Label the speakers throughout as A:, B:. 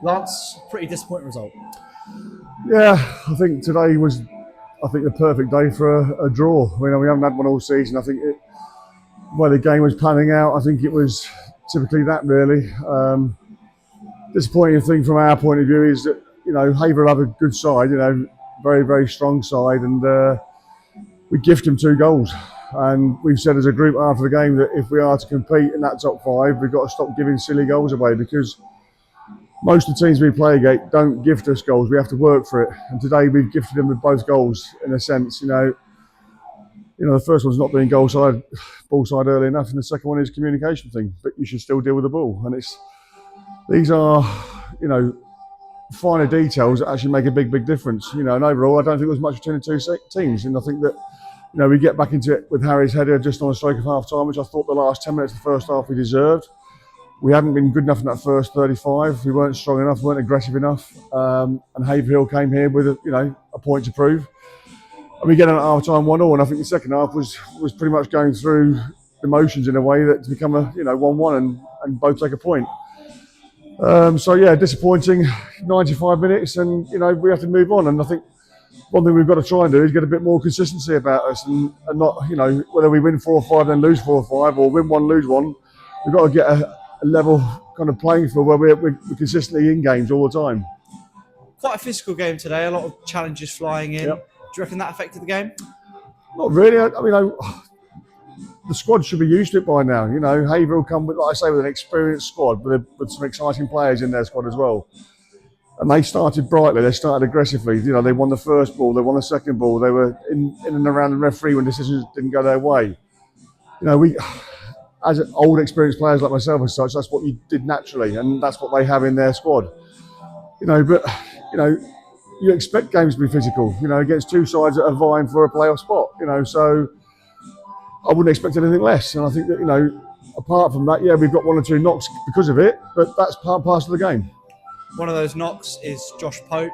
A: Lance, pretty disappointing result.
B: Yeah, I think today was, the perfect day for a draw. We haven't had one all season. I think where the game was panning out, I think it was typically that really. Disappointing thing from our point of view is that Haverhill have a good side, very very strong side, and we gift them 2 goals. And we've said as a group after the game that if we are to compete in that top 5, we've got to stop giving silly goals away, because most of the teams we play against don't gift us goals. We have to work for it. And today we've gifted them with both goals in a sense. The first one's not being ball side early enough, and the second one is a communication thing. But you should still deal with the ball, and these are finer details that actually make a big difference. And overall, I don't think there was much between the 2 teams, and I think that we get back into it with Harry's header just on a stroke of half time, which I thought the last 10 minutes of the first half we deserved. We haven't been good enough in that first 35. We weren't strong enough, weren't aggressive enough, and Haverhill came here with a point to prove. And we get on at half time 1-1, and I think the second half was pretty much going through the motions in a way that to become a 1-1 and both take a point. So yeah, disappointing 95 minutes, and we have to move on. And I think one thing we've got to try and do is get a bit more consistency about us, and not whether we win 4 or 5 then lose 4 or 5, or win 1 lose 1. We've got to get a level kind of playing field where we're consistently in games all the time.
A: Quite a physical game today. A lot of challenges flying in.
B: Yep.
A: Do you reckon that affected the game?
B: Not really. The squad should be used to it by now. Haverhill come with, like I say, with an experienced squad with some exciting players in their squad as well. And they started brightly. They started aggressively. They won the first ball. They won the second ball. They were in and around the referee when decisions didn't go their way. We, as old experienced players like myself and such, that's what you did naturally, and that's what they have in their squad. But you expect games to be physical. Against 2 sides that are vying for a playoff spot. So I wouldn't expect anything less. And I think that apart from that, yeah, we've got 1 or 2 knocks because of it, but that's part and parcel of the game.
A: One of those knocks is Josh Pope.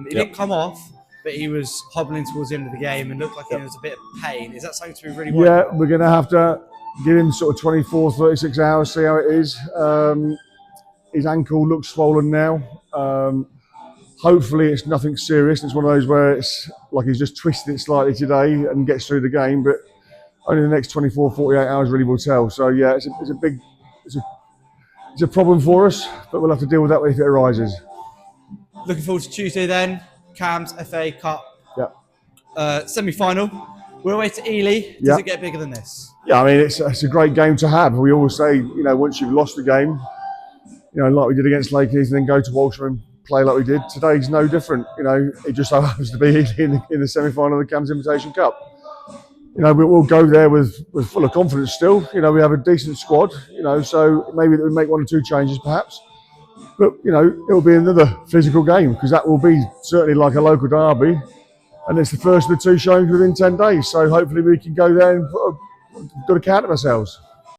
A: He didn't come off, but he was hobbling towards the end of the game and looked like he was a bit of pain. Is that something to be really worried about?
B: We're going to have to give him sort of 24, 36 hours, see how it is. His ankle looks swollen now. Hopefully it's nothing serious. It's one of those where it's like he's just twisted it slightly today and gets through the game, but only the next 24, 48 hours really will tell. So yeah, it's a problem for us, but we'll have to deal with that if it arises.
A: Looking forward to Tuesday then. Cam's FA Cup semi-final. We're away to Ely. Does it get bigger than this?
B: Yeah, it's a great game to have. We always say, once you've lost the game, like we did against Lakers, then go to Walsham and play like we did. Today's no different. It just so happens to be in the semi-final of the Cam's Invitation Cup. We'll go there with full of confidence still. We have a decent squad, so maybe we make 1 or 2 changes perhaps. But, it'll be another physical game, because that will be certainly like a local derby. And it's the first of the 2 showings within 10 days. So hopefully we can go there and put a good account of ourselves.